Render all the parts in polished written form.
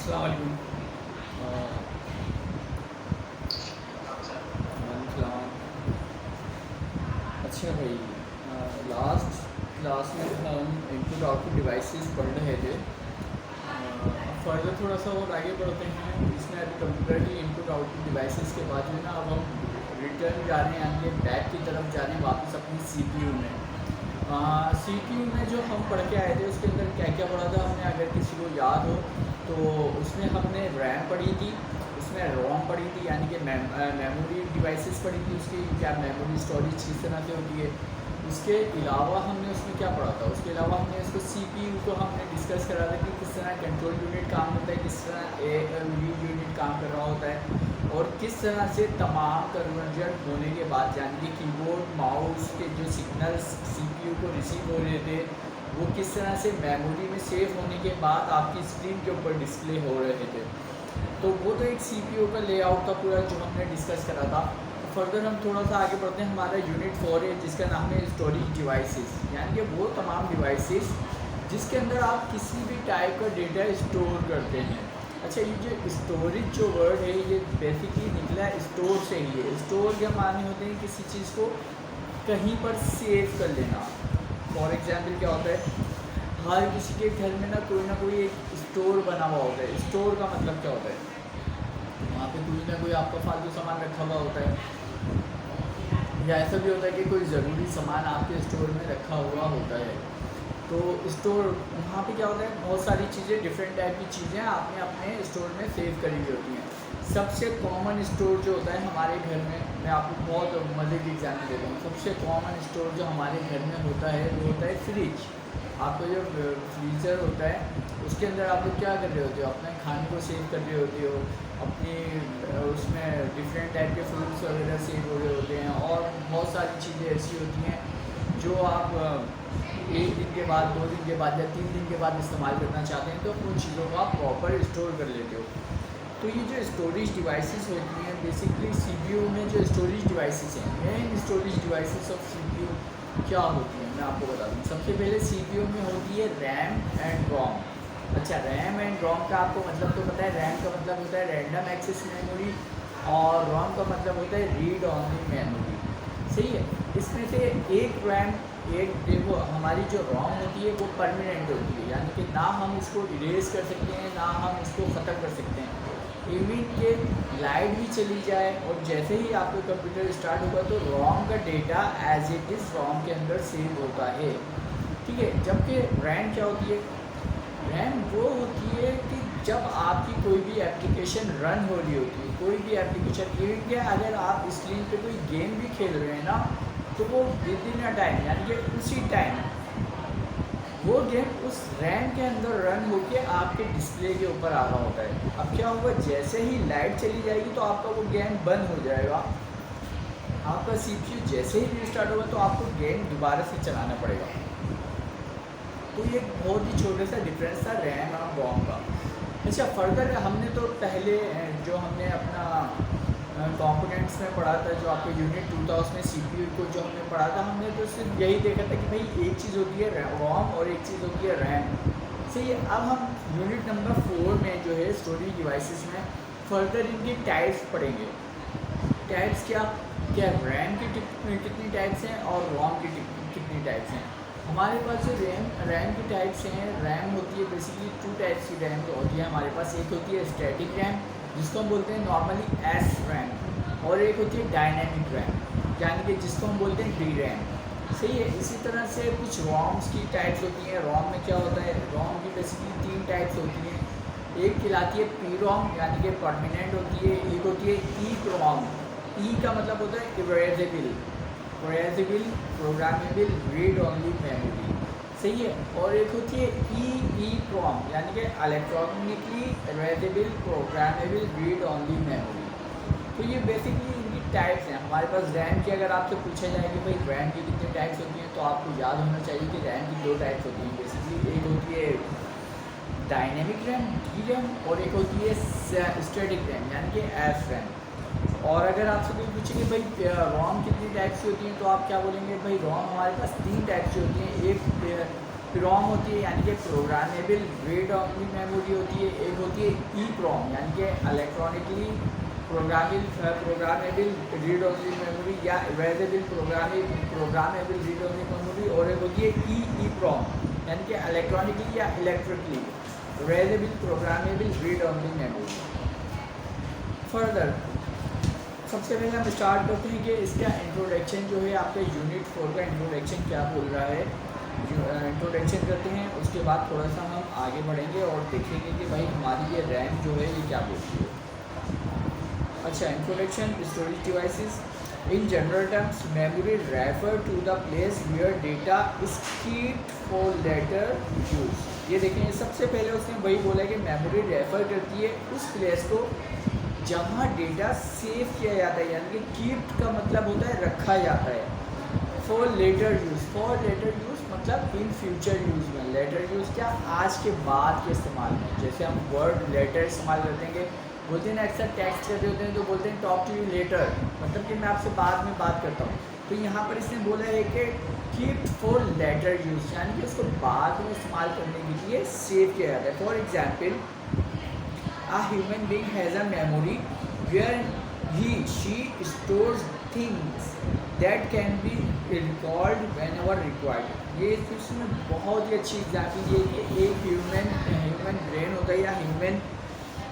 अस्सलाम वालेकुम। अच्छा भाई, लास्ट क्लास में हम इनपुट आउटपुट डिवाइसेस पढ़ रहे थे। फर्दर थोड़ा सा और आगे बढ़ते हैं। इसमें अभी कंप्यूटर की इनपुट आउटपुट डिवाइसेस के बाद जो है ना, अब हम रिटर्न जा रहे हैं, यानी कि बैक की तरफ जा रहे हैं वापस अपनी सीपीयू में। सीपीयू में जो हम पढ़ के आए थे उसके अंदर क्या क्या पढ़ा था हमने, अगर किसी को याद हो तो उसमें हमने रैम पढ़ी थी, उसमें रोम पढ़ी थी, यानी कि मेमोरी डिवाइसेस पढ़ी थी, उसकी क्या मेमोरी स्टोरेज किस तरह से होती है। उसके अलावा हमने उसमें क्या पढ़ा था, उसके अलावा हमने इसको सीपीयू को हमने डिस्कस करा था कि किस तरह कंट्रोल यूनिट काम होता है, किस तरह लीड यूनिट काम कर रहा होता है, और किस तरह से तमाम कन्वर्जन होने के बाद, यानी कि कीबोर्ड माउस के जो सिग्नल्स सीपीयू को रिसीव हो रहे थे वो किस तरह से मेमोरी में सेव होने के बाद आपकी स्क्रीन के ऊपर डिस्प्ले हो रहे थे। तो वो तो एक सीपीयू का लेआउट था पूरा जो हमने डिस्कस करा था। फर्दर हम थोड़ा सा आगे बढ़ते हैं। हमारा यूनिट 4 है जिसका नाम है स्टोरेज डिवाइसेस, यानी कि वो तमाम डिवाइसेस जिसके अंदर आप किसी भी टाइप का डेटा स्टोर करते हैं। अच्छा, ये जो स्टोरेज जो वर्ड है ये बेसिकली निकला स्टोर से ही है। स्टोर के माने होते हैं किसी चीज़ को कहीं पर सेव कर लेना। फॉर एग्जाम्पल क्या होता है, हर किसी के घर में ना कोई एक स्टोर बना हुआ होता है। स्टोर का मतलब क्या होता है, वहाँ पे कोई ना कोई आपका फालतू सामान रखा हुआ होता है, या ऐसा भी होता है कि कोई ज़रूरी सामान आपके स्टोर में रखा हुआ होता है। तो स्टोर वहाँ पे क्या होता है, बहुत सारी चीज़ें, डिफरेंट टाइप की चीज़ें आपने अपने स्टोर में सेव करी हुई होती हैं। सबसे कॉमन स्टोर जो होता है हमारे घर में, मैं आपको बहुत मज़े की एग्जाम्पल देता हूँ। सबसे कॉमन स्टोर जो हमारे घर में होता है वो होता है फ्रिज। आपका जो फ्रीज़र होता है उसके अंदर आप लोग क्या कर रहे होते हो, अपने खाने को सेव कर रहे होते हो, अपनी उसमें डिफरेंट टाइप के फ्रूट्स वगैरह सेव हो रहे होते हैं, और बहुत सारी चीज़ें ऐसी होती हैं जो आप एक दिन के बाद, 2 दिन के बाद या 3 दिन के बाद इस्तेमाल करना चाहते हैं, तो उन चीज़ों को आप प्रॉपर स्टोर कर लेते हो। तो ये जो स्टोरेज डिवाइसेस होती हैं बेसिकली सीपीयू में, जो स्टोरेज डिवाइसेस हैं, main storage devices of CPU क्या होती हैं मैं आपको बता दूँ। सबसे पहले सीपीयू में होती है रैम एंड रोम। अच्छा, रैम एंड रोम का आपको मतलब तो पता है। रैम का मतलब होता है रैंडम एक्सेस मेमोरी, और रोम का मतलब होता है रीड ओनली मेमोरी। सही है। इसमें से एक रैम, एक देखो हमारी जो रोम होती है वो परमानेंट होती है, यानी कि ना हम इसको इरेज कर सकते हैं ना हम इसको ख़त्म कर सकते हैं। इवन के लाइट भी चली जाए और जैसे ही आपका कंप्यूटर स्टार्ट होगा तो रोम का डेटा एज इट इज़ रोम के अंदर सेव होता है। ठीक है। जबकि रैम क्या होती है, रैम वो होती है कि जब आपकी कोई भी एप्लीकेशन रन हो रही होती है, कोई भी एप्लीकेशन, इवन के अगर आप स्क्रीन पे कोई गेम भी खेल रहे हैं ना, तो वो विद इन अ टाइम, यानी कि उसी टाइम वो गेम उस रैम के अंदर रन होके आपके डिस्प्ले के ऊपर आ रहा होता है। अब क्या होगा, जैसे ही लाइट चली जाएगी तो आपका वो गेम बंद हो जाएगा। आपका सीपीयू जैसे ही रिस्टार्ट होगा तो आपको गेम दोबारा से चलाना पड़ेगा। तो ये बहुत ही छोटा सा डिफरेंस था रैम और रोम का। अच्छा, फर्दर हमने तो पहले जो हमने अपना कंपोनेंट्स में पढ़ा था, जो आपके यूनिट 2 था उसमें सीपीयू को जो हमने पढ़ा था, हमने तो सिर्फ यही देखा था कि भाई एक चीज़ होती है रोम और एक चीज़ होती है रैम। सही है। अब हम यूनिट नंबर 4 में जो है स्टोरेज डिवाइसेस में फर्दर इनकी टाइप्स पढ़ेंगे। टाइप्स क्या क्या, रैम की कितनी टाइप्स हैं और रोम की कितनी टाइप्स हैं। हमारे पास जो रैम की टाइप्स हैं, रैम होती है बेसिकली 2 टाइप्स की रैम होती है हमारे पास। एक होती है स्टैटिक रैम जिसको हम बोलते हैं नॉर्मली एस रैम, और एक होती है डायनेमिक रैम यानी कि जिसको हम बोलते हैं डी रैम। सही है। इसी तरह से कुछ रोम्स की टाइप्स होती हैं। रोम में क्या होता है, रोम की बेसिकली 3 टाइप्स होती हैं। एक कहलाती है पी रोम यानी कि परमानेंट होती है, एक होती है ई रोम। ई का मतलब होता है erasable, programmable read only memory. सही है। और एक होती है ई प्रोम यानी कि electronically erasable programmable read only memory. तो ये बेसिकली इनकी टाइप्स हैं। हमारे पास रैम की अगर आपसे पूछा जाए कि भाई रैम की कितनी टाइप्स होती हैं, तो आपको याद होना चाहिए कि रैम की 2 टाइप्स होती हैं बेसिकली। एक होती है डायनेमिक रैम डी रैम, और एक होती है स्टैटिक रैम यानी कि एस रैम। और अगर आपसे कोई पूछे कि भाई रोम कितनी टाइप्स की होती हैं, तो आप क्या बोलेंगे, भाई रोम हमारे पास 3 टाइप्स की होती हैं। एक प्रॉम होती है यानी कि प्रोग्रामेबल रीड ओनली मेमोरी होती है, एक होती है ई प्रॉम यानी कि electronically programmable read only memory या erasable programmable read only memory, और एक होती है ई प्रॉम यानी कि इलेक्ट्रॉनिकली या electrically erasable programmable read only memory. Further सबसे पहले हम स्टार्ट करते हैं कि इसका इंट्रोडक्शन जो है आपका यूनिट 4 का इंट्रोडक्शन क्या बोल रहा है। इंट्रोडक्शन करते हैं, उसके बाद थोड़ा सा हम आगे बढ़ेंगे और देखेंगे कि भाई हमारी ये रैम जो है ये क्या बोलती है। अच्छा, introduction storage devices. In general terms memory refer to the place where data is keeped for later use. ये देखें, सबसे पहले उसने वही बोला कि मेमोरी रेफर करती है उस प्लेस को जहाँ डेटा सेव किया जाता है, यानी कि कीप्ड का मतलब होता है रखा जाता है। For later use, for later use मतलब इन फ्यूचर यूज़ में। लेटर यूज़ क्या, आज के बाद के इस्तेमाल में। जैसे हम वर्ड लेटर इस्तेमाल करते हैं, बोलते हैं ना अक्सर टेक्स्ट करते होते हैं तो बोलते हैं टॉक टू यू लेटर, मतलब कि मैं आपसे बाद में बात करता हूँ। तो यहाँ पर इसने बोला है कि कीप फॉर लेटर यूज़, यानी कि उसको बाद में इस्तेमाल करने के लिए सेव किया जाता है। For example, a human being has a memory where she stores things that can be recalled whenever required। ये इसमें बहुत ही अच्छी एग्जाम्पल ये कि एक ह्यूमन ब्रेन होता है या ह्यूमन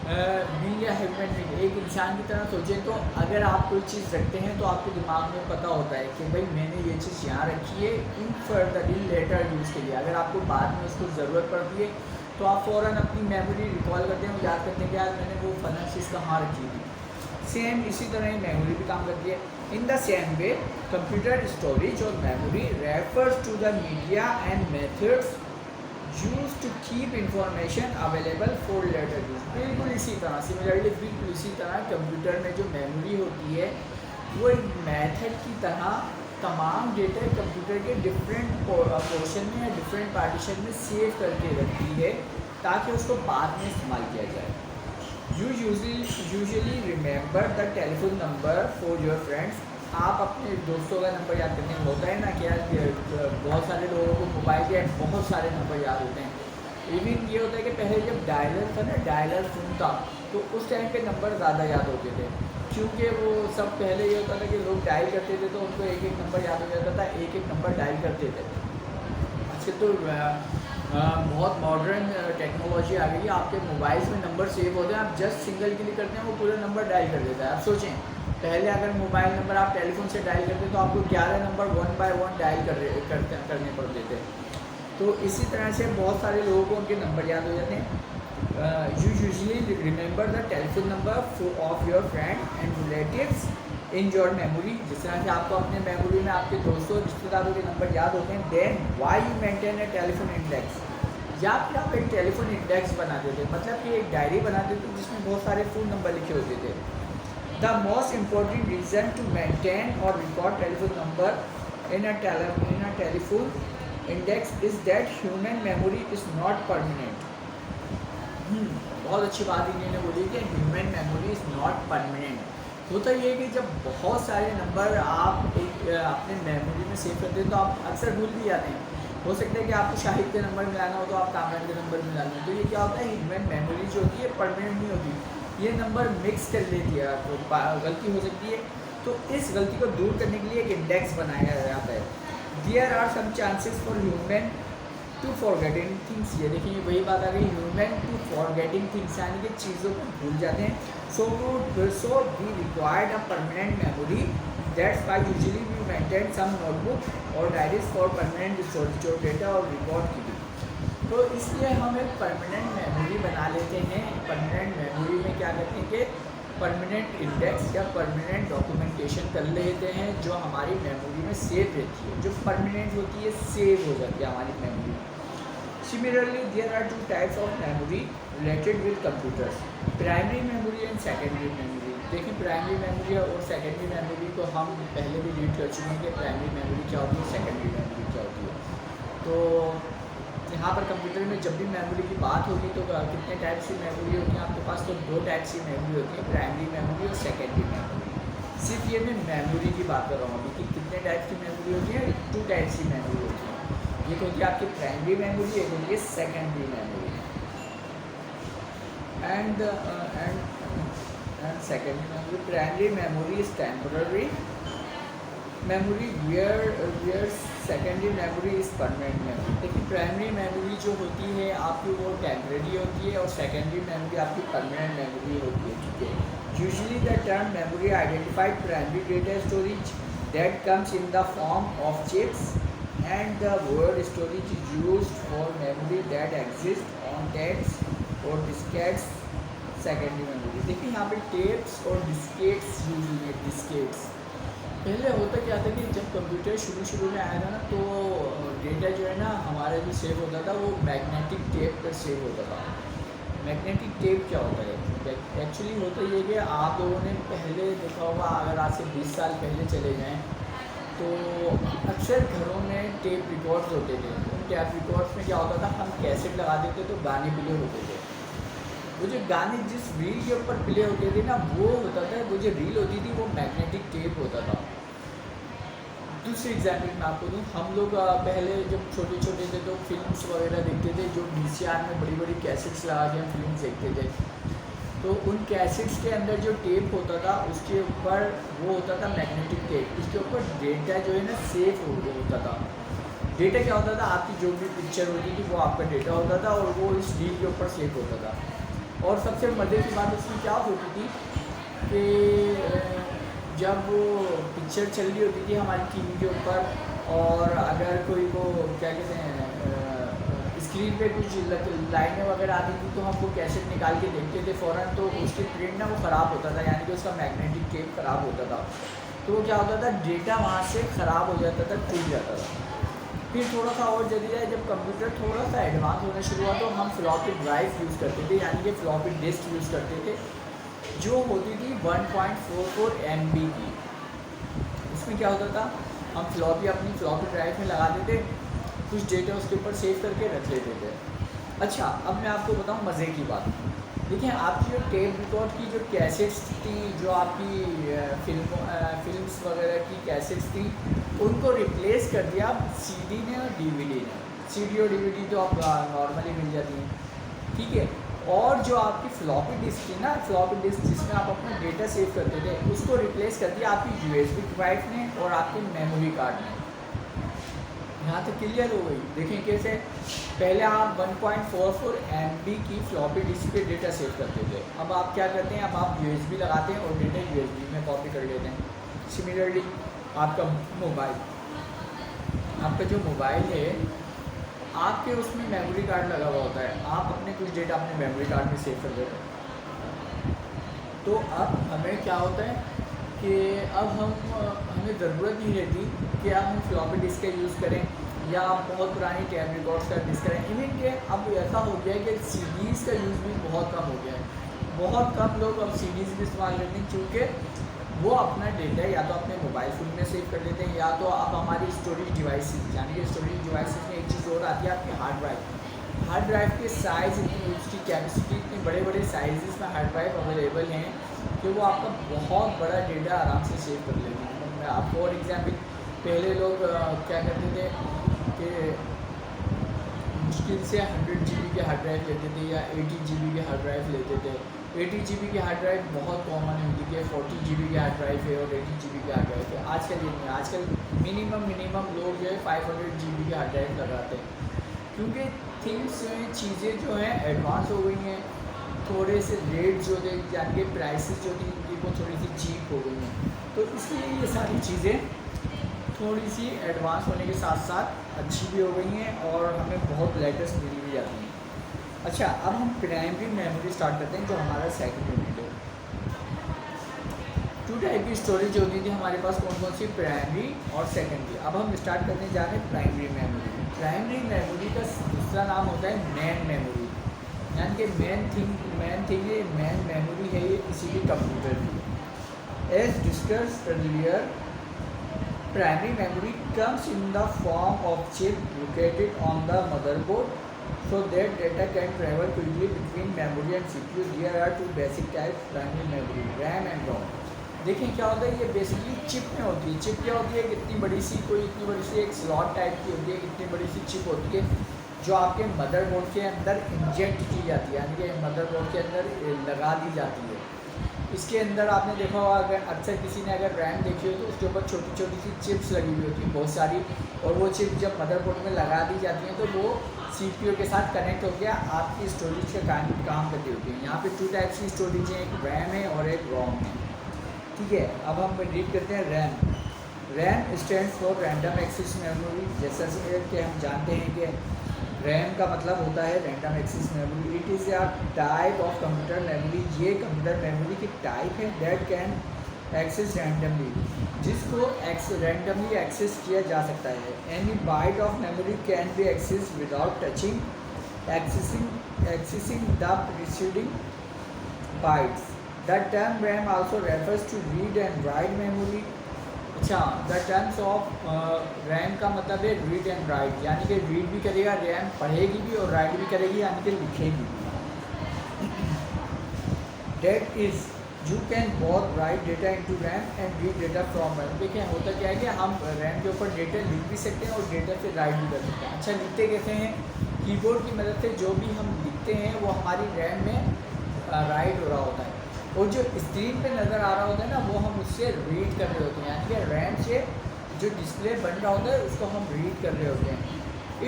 बीइंग या ह्यूमन बीइंग, एक इंसान की तरह सोचें तो अगर आप कोई चीज़ रखते हैं तो आपके दिमाग में पता होता है कि भाई मैंने ये चीज़ यहाँ रखी है in further in later use के लिए। अगर आपको बाद में उसको ज़रूरत पड़ती है तो आप फ़ौरन अपनी मेमोरी रिकॉल करते हैं, याद करते हैं कि यार मैंने वो फलाना चीज़ कहाँ रखी थी। सेम इसी तरह ही मेमोरी भी काम करती है। In the same way computer storage और memory refers to the media and methods use to keep information available for later use. बिल्कुल इसी तरह सिमिलरली बिल्कुल इसी तरह कंप्यूटर में जो मेमोरी होती है वो एक मेथड की तरह तमाम डेटा कंप्यूटर के डिफरेंट पोर्शन में या डिफरेंट पार्टीशन में सेव करके रखती है ताकि उसको बाद में इस्तेमाल किया जाए। You usually remember the telephone number for your friends. आप अपने दोस्तों का नंबर याद करने में होता है ना कि यार बहुत सारे लोगों को मोबाइल के बहुत सारे नंबर याद होते हैं। इवन ये होता है कि पहले जब डायलर था ना, डायलर फोन था, तो उस टाइम पे नंबर ज़्यादा याद होते थे क्योंकि वो सब पहले ये होता था कि लोग डायल करते थे तो उनको एक एक नंबर याद हो जाता था, एक एक नंबर डायल करते थे। अच्छा, तो बहुत मॉडर्न टेक्नोलॉजी आ गई है, आपके मोबाइल्स में नंबर सेव होते हैं, आप जस्ट सिंगल क्लिक करते हैं वो पूरा नंबर डायल कर देता है। आप सोचें पहले अगर मोबाइल नंबर आप टेलीफोन से डायल करते तो आपको 11 नंबर 1 बाय 1 डायल करने पड़ते थे। तो इसी तरह से बहुत सारे लोगों को उनके नंबर याद हो जाते हैं। You usually remember the telephone number of your friend and relatives in your memory। जिस तरह से आपको अपने मेमोरी में आपके दोस्तों रिश्तेदारों के नंबर याद होते हैं। Then why you maintain a telephone index? या फिर आप एक टेलीफोन इंडेक्स बनाते थे, मतलब कि एक डायरी बनाते थे जिसमें बहुत सारे फ़ोन नंबर लिखे होते थे। The most important reason to maintain or record telephone number in a telephone index is that human memory is not permanent। बहुत अच्छी बात इन्होंने बोली कि human memory is not permanent. होता ये है कि जब बहुत सारे नंबर आप एक अपने मेमोरी में सेव करते हैं तो आप अक्सर भूल भी जाते हैं। हो सकता है कि आपको शाहिद के नंबर मिलाना हो तो आप कामरान के नंबर मिला लें, तो ये क्या होता है ह्यूमन मेमोरी जो होती है परमानेंट नहीं होती, ये नंबर मिक्स कर लेती है, तो गलती हो सकती है। तो इस गलती को दूर करने के लिए एक इंडेक्स बनाया जाता है। There are some chances for human to forgetting things. ये देखिए वही बात आ गई, ह्यूमन टू फॉरगेटिंग थिंग्स यानी कि चीज़ों को भूल जाते हैं। So we required a permanent memory, that's why usually we maintain some notebook और diaries for permanent storage of data और रिकॉर्ड कीपिंग। तो इसलिए हम एक परमानेंट मेमोरी बना लेते हैं। परमानेंट मेमोरी में क्या करते हैं कि परमानेंट इंडेक्स या परमानेंट डॉक्यूमेंटेशन कर लेते हैं जो हमारी मेमोरी में सेव रहती है, जो परमानेंट होती है, सेव हो जाती है हमारी memory. Similarly there are two types of memory related with computers, primary memory and secondary memory. देखिए प्राइमरी मेमोरी और सेकेंडरी मेमोरी को हम पहले भी रीड कर चुके हैं कि प्राइमरी मेमोरी क्या होती है, सेकेंडरी मेमोरी क्या होती है। तो यहाँ पर कंप्यूटर में जब भी मेमोरी की बात होगी तो कितने टाइप्स की मेमोरी होती है आपके पास, तो 2 टाइप्स की मेमोरी होती है, प्राइमरी मेमोरी और सेकेंडरी मेमोरी। सिर्फ ये मैं मेमोरी की बात कर रहा हूँ अभी कि कितने टाइप्स की मेमोरी होती है, 2 टाइप्स की मेमोरी होती है। एक होती है आपकी प्राइमरी मेमोरी, एक होती है secondary memory. And secondary memory, primary memory is temporary memory where secondary memory is permanent memory. देखिए प्राइमरी मेमोरी जो होती है आपकी वो टेम्पररी होती है और सेकेंडरी मेमोरी आपकी परमानेंट मेमोरी होती है, ठीक है। Usually the term memory identified primary data storage that comes in the form of chips and the word storage is used for memory that exist on tapes और diskettes secondary memory. देखिए यहाँ पे tapes और diskettes use हुई है। Diskettes पहले होता क्या था कि जब कंप्यूटर शुरू में आया था ना, तो डेटा जो है ना हमारा जो सेव होता था वो मैग्नेटिक टेप पर सेव होता था। मैग्नेटिक टेप क्या होता है एक्चुअली? होता ये कि आप लोगों ने पहले देखा होगा, अगर आज से 20 साल पहले चले जाएं तो अक्सर घरों में टेप रिकॉर्ड्स होते थे। उन टेप रिकॉर्ड्स में क्या होता था, हम कैसेट लगा देते तो गाने प्ले होते थे। वो जो गाने जिस रील के ऊपर प्ले होते थे ना, वो होता था, वो जो रील होती थी वो मैग्नेटिक टेप होता था। दूसरी एग्जाम्पल मैं आपको दूँ, हम लोग पहले जब छोटे छोटे थे तो फिल्म्स वगैरह देखते थे, जो VCR में बड़ी बड़ी कैसेट्स लगा के हम फिल्म देखते थे। तो उन कैसेट्स के अंदर जो टेप होता था उसके ऊपर वो होता था मैग्नेटिक टेप। उसके ऊपर डेटा जो है ना सेफ होता था। डेटा क्या होता था, आपकी जो भी पिक्चर होती थी वो आपका डेटा होता था और वो इस रील के ऊपर सेव होता था। और सबसे मज़े की बात उसमें क्या होती थी कि जब वो पिक्चर चल रही होती थी हमारी टीवी के ऊपर, और अगर कोई वो क्या कहते हैं स्क्रीन पे कुछ लाइनें वगैरह आती थी तो हम वो कैसेट निकाल के देखते थे फ़ौरन, तो उसकी प्रिंट ना वो ख़राब होता था, यानी कि उसका मैग्नेटिक टेप ख़राब होता था। तो वो क्या होता था, डेटा वहाँ से ख़राब हो जाता था, टूट जाता था। फिर थोड़ा सा और जल्दी जाए, जब कंप्यूटर थोड़ा सा एडवांस होना शुरू हुआ तो हम फ्लॉपी ड्राइव यूज़ करते थे, यानी कि फ्लॉपी डिस्क यूज़ करते थे, जो होती थी 1.44 MB की। इसमें क्या होता था, हम फ्लॉपी अपनी फ्लॉपी ड्राइव में लगा देते, कुछ डेटा उसके ऊपर सेव करके रख लेते थे। अच्छा, अब मैं आपको बताऊं मज़े की बात। देखिए आपकी जो टेप रिकॉर्ड की जो कैसेट्स थी, जो आपकी फिल्म्स वगैरह की कैसेट्स थी, उनको रिप्लेस कर दिया CD ने और DVD ने। CD और DVD तो आप नॉर्मली मिल जाती हैं, ठीक है। और जो आपकी फ्लॉपी डिस्क थी ना, फ्लॉपी डिस्क जिसमें आप अपना डेटा सेव करते थे, उसको रिप्लेस कर दिया आपकी USB ड्राइव ने और आपके मेमोरी कार्ड ने। यहाँ तक क्लियर हो गई? देखें कैसे, पहले आप 1.44 MB की फ्लॉपी डिस्क पे डेटा सेव करते थे, अब आप क्या करते हैं, अब आप USB लगाते हैं और डेटा USB में कॉपी कर लेते हैं। सिमिलरली आपका जो मोबाइल है, आपके उसमें मेमोरी कार्ड लगा हुआ होता है, आप अपने कुछ डेटा अपने मेमोरी कार्ड में सेव कर देते हैं। तो अब हमें क्या होता है कि अब हमें ज़रूरत नहीं रहती कि अब हम फ्लॉपी डिस्क का यूज़ करें या बहुत पुरानी टैब रिकॉर्ड्स का डिस्क करें। इवन कि अब ऐसा हो गया है कि CDs का यूज़ भी बहुत कम हो गया है। बहुत कम लोग अब CDs भी इस्तेमाल करते हैं, क्योंकि वो अपना डेटा या तो अपने मोबाइल फ़ोन में सेव कर लेते हैं, या तो अब हमारी स्टोरेज डिवाइसेस, यानी कि स्टोरेज डिवाइसेस में एक चीज़ और आती है आपकी हार्ड ड्राइव। हार्ड ड्राइव के साइज़ इतनी, उसकी कैपेसिटी इतने बड़े बड़े साइज़ में हार्ड ड्राइव अवेलेबल हैं कि वो आपका बहुत बड़ा डेटा आराम से सेव कर लेते हैं। मैं आपको और एग्जाम्पल, पहले लोग क्या करते थे कि मुश्किल से 100 GB के हार्ड ड्राइव लेते थे या 80 GB के हार्ड ड्राइव लेते थे। 80 GB की हार्ड ड्राइव बहुत कॉमन है, कि 40 GB की हार्ड ड्राइव है और 80 GB की हार्ड ड्राइव है। आजकल ये नहीं है, आजकल मिनिमम लोग जो है 500 GB की हार्ड ड्राइव लगाते हैं, क्योंकि थिंग्स चीज़ें जो हैं एडवांस हो गई हैं, थोड़े से रेट जो थे, यानी कि प्राइसेस जो थी उनकी वो थोड़ी सी चीप हो गई हैं। तो इसलिए ये सारी चीज़ें थोड़ी सी एडवांस होने के साथ साथ अच्छी भी हो गई हैं और हमें बहुत लेटेस्ट मिल भी जाती हैं। अच्छा, अब हम प्राइमरी मेमोरी स्टार्ट करते हैं, जो हमारा सेकंड यूनिट है। 2 टाइप की स्टोरेज होती थी हमारे पास, कौन कौन सी, प्राइमरी और सेकेंडरी। अब हम स्टार्ट करने जा रहे हैं प्राइमरी मेमोरी। प्राइमरी मेमोरी का दूसरा नाम होता है मेन मेमोरी, यानी कि मेन मेमोरी है ये किसी भी कंप्यूटर की। As discussed earlier, primary memory comes in the form of chip located on the motherboard so that data can travel quickly between memory and CPU. There are two basic types primary memory, RAM and ROM. देखें क्या होता है, ये basically chip में होती है। Chip क्या होती है, कितनी बड़ी सी, कोई इतनी बड़ी सी एक स्लॉट टाइप की होती है, कितनी बड़ी सी चिप होती है जो आपके मदरबोर्ड के अंदर इंजेक्ट की जाती है, यानी कि मदरबोर्ड के अंदर लगा दी जाती है। इसके अंदर आपने देखा होगा, अगर अक्सर किसी ने अगर रैम देखी हो तो उसके ऊपर छोटी छोटी सी चिप्स लगी हुई होती हैं बहुत सारी, और वो चिप जब मदरबोर्ड में लगा दी जाती हैं तो वो CPU के साथ कनेक्ट होकर आपकी स्टोरेज का काम करती होती है। यहाँ पे 2 टाइप्स की स्टोरेज है, एक रैम है और एक रोम है। ठीक है, अब हम रीड करते हैं RAM. RAM stand for random access memory. जैसा कि हम जानते हैं कि रैम का मतलब होता है random access memory. It is a type of computer memory. ये कंप्यूटर मेमोरी की टाइप है दैट कैन एक्सेस रैंडमली, जिसको रैंडमली एक्सेस किया जा सकता है। Any byte of memory can be access without touching accessing the preceding bytes. The term RAM also refers to read and write memory. अच्छा, the terms of RAM का मतलब है read and right, यानी कि रीड भी करेगा, RAM पढ़ेगी भी और राइट भी करेगी, यानी कि लिखेगी भी। That is you can both right data into RAM and read data from RAM. देखिए होता क्या है कि हम रैम के ऊपर डेटा लिख भी सकते हैं और डेटा से राइट भी कर सकते हैं। अच्छा, लिखते कैसे हैं? कीबोर्ड की मदद से जो भी हम लिखते हैं वो हमारी रैम में राइट हो रहा होता है, और जो स्क्रीन पे नज़र आ रहा होता है ना वो हम उससे रीड कर रहे होते हैं, यानी कि रैम से जो डिस्प्ले बन रहा होता है उसको हम रीड कर रहे होते हैं।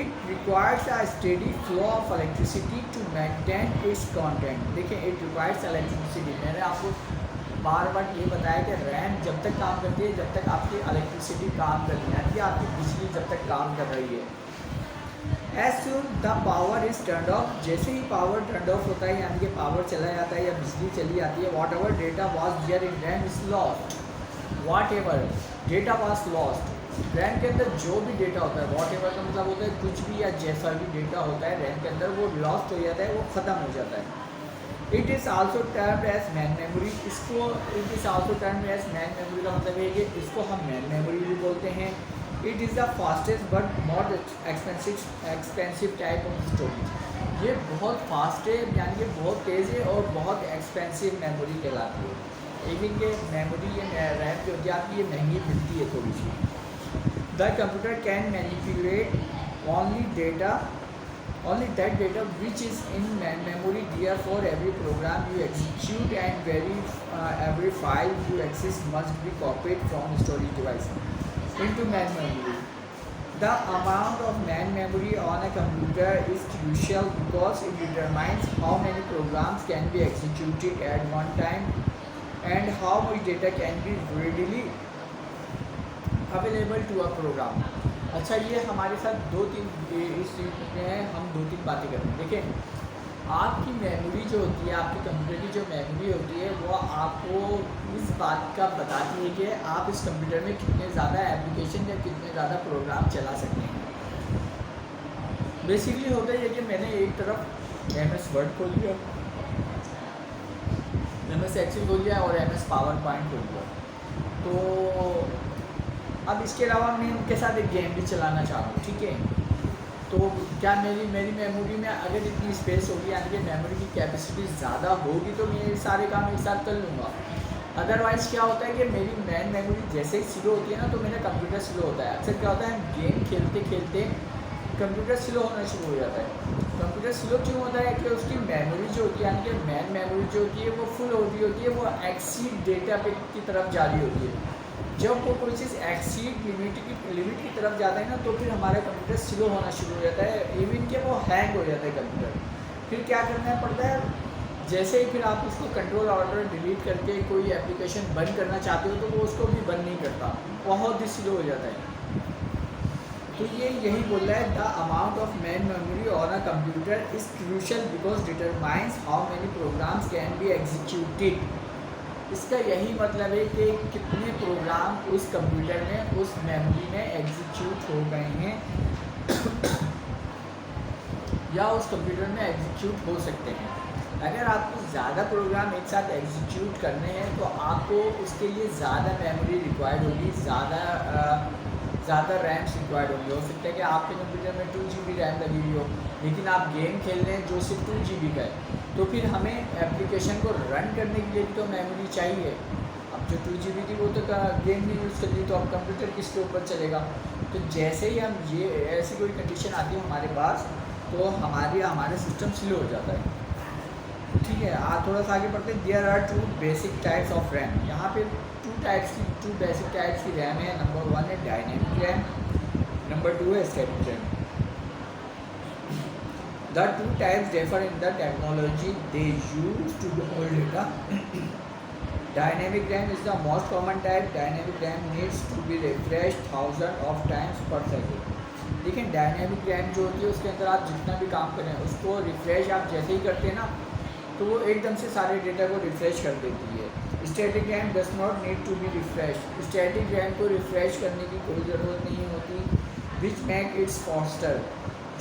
It requires a steady flow of electricity to maintain its content. देखिए, इट रिक्वायर्स इलेक्ट्रिसिटी, मैंने आपको बार बार ये बताया कि रैम जब तक काम करती है जब तक आपकी इलेक्ट्रिसिटी काम कर रही है, यानी कि आपकी बिजली जब तक काम कर रही है। As soon the power is turn off, जैसे ही पावर टर्न ऑफ होता है यानी कि पावर चला जाता है या बिजली चली जाती है, whatever data was there in RAM is lost. Whatever data was lost, RAM के अंदर जो भी डेटा होता है, वॉट एवर का मतलब होता है कुछ भी या जैसा भी डेटा होता है रैम के अंदर वो लॉस्ट हो जाता है, वो ख़त्म हो जाता है। It is also termed as main memory. इसको it is also termed as main memory का मतलब है कि इसको हम मैन मेमोरी भी बोलते हैं। It is the fastest but not expensive type of storage. ये बहुत फास्ट है, यानी कि बहुत तेज़ है और बहुत एक्सपेंसिव मेमोरी कहलाती है। लेकिन ये मेमोरी ये रैम जो होती है आपकी ये महंगी मिलती है थोड़ी सी। The computer can manipulate only that data which is in memory. Therefore every program you execute and every file you access must be copied from storage device into main memory. The amount of main memory on a computer is crucial because it determines how many programs can be executed at one time and how much data can be readily available to a program. अच्छा, ये हमारे साथ इस में हम 2-3 बातें करते हैं। देखिए, आपकी मेमोरी जो होती है, आपकी कंप्यूटर की जो मेमोरी होती है वो आपको इस बात का बताती है कि आप इस कंप्यूटर में कितने ज़्यादा एप्लीकेशन या कितने ज़्यादा प्रोग्राम चला सकते हैं। बेसिकली होता है कि मैंने एक तरफ MS वर्ड खोल लिया, MS एक्सेल खोल लिया और MS पावर पॉइंट खोल लिया, तो अब इसके अलावा मैं उनके साथ एक गेम भी चलाना चाह रहा हूँ। ठीक है, तो क्या मेरी मेमोरी में अगर इतनी स्पेस होगी, यानी कि मेमोरी की कैपेसिटी ज़्यादा होगी, तो मैं सारे काम एक साथ कर लूँगा। अदरवाइज़ क्या होता है कि मेरी मेन मेमोरी जैसे ही स्लो होती है ना तो मेरा कंप्यूटर स्लो होता है। अक्सर क्या होता है, गेम खेलते खेलते कंप्यूटर स्लो होना शुरू हो जाता है। कंप्यूटर स्लो क्यों होता है कि उसकी मेमोरी जो होती है, यानी कि मेन मेमोरी जो होती है वो फुल हो रही होती है, वो एक्सीड डेटा पे की तरफ जा रही होती है। जब वो कोई चीज़ एक्सीड लिमिट की तरफ जाता है ना तो फिर हमारा कंप्यूटर स्लो होना शुरू हो जाता है, इवन कि वो हैंग हो जाता है कंप्यूटर। फिर क्या करना पड़ता है, जैसे ही फिर आप उसको कंट्रोल ऑर्डर डिलीट करके कोई एप्लीकेशन बंद करना चाहते हो तो वो उसको भी बंद नहीं करता, बहुत ही स्लो हो जाता है। तो ये यही बोल रहा है, the amount of main memory on a computer is crucial because determines how many programs can be executed. इसका यही मतलब है कि कितने प्रोग्राम उस कंप्यूटर में, उस मेमोरी में एग्जीक्यूट हो गए हैं या उस कंप्यूटर में एग्जीक्यूट हो सकते हैं। अगर आपको ज़्यादा प्रोग्राम एक साथ एग्जीक्यूट करने हैं तो आपको उसके लिए ज़्यादा मेमोरी रिक्वायर्ड होगी, ज़्यादा रैम्स रिक्वायर्ड होगी। हो सकता है कि आपके कंप्यूटर में 2 GB रैम लगी हुई हो, लेकिन आप गेम खेल रहे हैं जो सिर्फ 2 GB का है, तो फिर हमें एप्लीकेशन को रन करने के लिए भी तो मेमोरी चाहिए। अब जो 2 GB थी वो तो गेम में यूज़ कर ली, तो अब कंप्यूटर किसके ऊपर चलेगा। तो जैसे ही हम ये ऐसी कोई कंडीशन आती है हमारे पास, तो हमारा सिस्टम स्लो हो जाता है। ठीक है, थोड़ा सा आगे बढ़ते हैं। There are 2 basic types of RAM. यहाँ पे 2 बेसिक टाइप्स की रैम है। नंबर 1 है डायनेमिक रैम, नंबर 2 है static RAM. The two types differ in the technology they use to hold data. Dynamic RAM is the most common type. Dynamic RAM needs to be refreshed thousands of times per second. लेकिन dynamic RAM जो होती है उसके अंदर आप जितना भी काम करें उसको रिफ़्रेश आप जैसे ही करते हैं ना, तो वो एकदम से सारे डेटा को रिफ़्रेश कर देती है। Static RAM does not need to be refresh. Static RAM को रिफ़्रेश करने की कोई ज़रूरत नहीं होती, विच मैक इट्स फास्टर,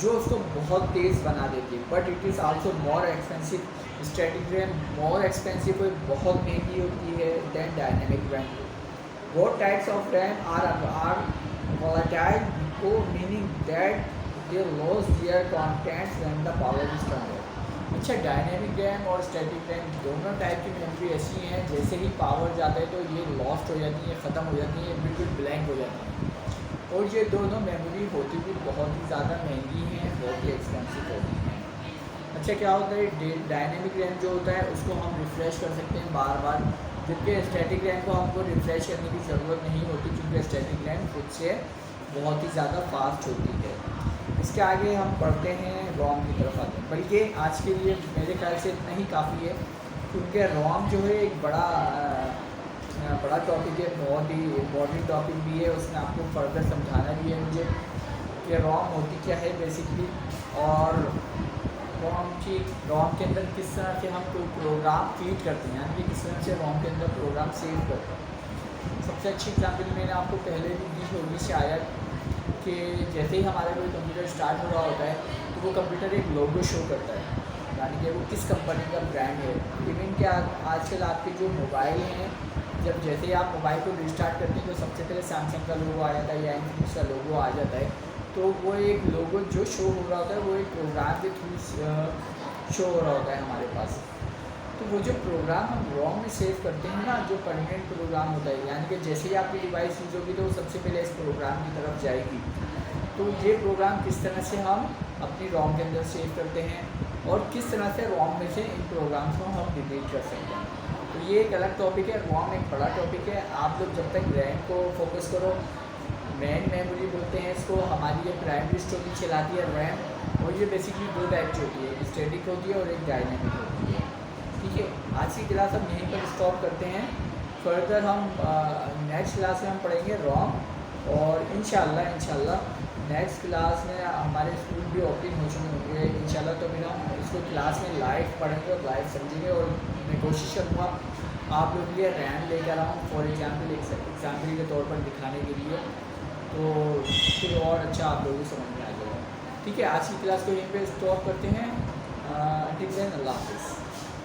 जो उसको बहुत तेज़ बना देती है। But it is also more expensive. Static RAM more expensive, कोई बहुत महंगी होती है than dynamic RAM. Both types of RAM are volatile, meaning that they lose their contents when the power is turned on। अच्छा, dynamic RAM और static RAM दोनों type की memory ऐसी हैं, जैसे ही पावर जाता है तो ये लॉस्ट हो जाती है, ख़त्म हो जाती है, बिल्कुल ब्लैंक हो जाती है। और ये दोनों मेमोरी होती भी बहुत ही ज़्यादा महंगी हैं, बहुत ही एक्सपेंसिव होती हैं। अच्छा, क्या होता है, डायनेमिक रैम जो होता है उसको हम रिफ़्रेश कर सकते हैं बार बार, जबकि स्टैटिक रैम को हमको रिफ़्रेश करने की ज़रूरत नहीं होती, क्योंकि स्टैटिक रैम खुद से बहुत ही ज़्यादा फास्ट होती है। इसके आगे हम पढ़ते हैं रोम की तरफ आते हैं, बल्कि आज के लिए मेरे ख्याल से इतना ही काफ़ी है, क्योंकि रोम जो है एक बड़ा टॉपिक है, बहुत ही इम्पॉर्टेंट टॉपिक भी है। उसमें आपको फर्दर समझाना भी है मुझे कि रोम होती क्या है बेसिकली, और रोम के अंदर किस तरह से हम कोई प्रोग्राम फीड करते हैं, यानी कि किस तरह से रोम के अंदर प्रोग्राम सेव करते हैं। सबसे अच्छी एग्जाम्पल मैंने आपको पहले भी दी होगी शायद, कि जैसे ही हमारा कोई कंप्यूटर स्टार्ट हो रहा होता है तो वो कंप्यूटर एक लोगो शो करता है, यानी कि वो किस कंपनी का ब्रांड है। इवन क्या आजकल आपके जो मोबाइल हैं, जब जैसे ही आप मोबाइल को रिस्टार्ट करते हैं तो सबसे पहले सैमसंग का लोगो आ जाता है या इन्फिनिक्स का लोगो आ जाता है। तो वो एक लोगो जो शो हो रहा होता है वो एक प्रोग्राम के थ्रू शो हो रहा होता है हमारे पास। तो वो जो प्रोग्राम हम रोम में सेव करते हैं ना, जो परमानेंट प्रोग्राम होता है, यानी कि जैसे ही आपकी डिवाइस यूज़ होगी तो वो सबसे पहले इस प्रोग्राम की तरफ जाएगी। तो ये प्रोग्राम किस तरह से हम अपनी रोम के अंदर सेव करते हैं और किस तरह से रोम में से इन प्रोग्राम्स को हम डिलीट कर सकते हैं, तो ये एक अलग टॉपिक है। रोम एक बड़ा टॉपिक है। आप लोग जब तक रैम को फोकस करो, मेन मेमोरी बोलते हैं इसको, हमारी ये प्राइमरी स्टोरेज चलाती है रैम, और ये बेसिकली 2 टाइप की होती है, एक स्टैटिक होती है और एक डायनेमिक होती है। ठीक है, आज की क्लास हम यहीं पर स्टॉप करते हैं। फर्दर हम नेक्स्ट क्लास में हम पढ़ेंगे रोम, और इंशाल्लाह नेक्स्ट क्लास में हमारे स्कूल भी ओपन हो चुके होंगे इंशाल्लाह, तो फिर हम इसको क्लास में लाइव पढ़ेंगे और लाइव समझेंगे। और मैं कोशिश करूँगा आप लोगों के लिए रैम लेकर आऊँ फॉर एग्जाम्पल के तौर पर दिखाने के लिए, तो फिर और अच्छा आप लोगों को समझ में आ जाएगा। ठीक है, आज की क्लास को यहीं पे स्टॉप करते हैं। टिल देन, अल्लाह हाफ़िज़।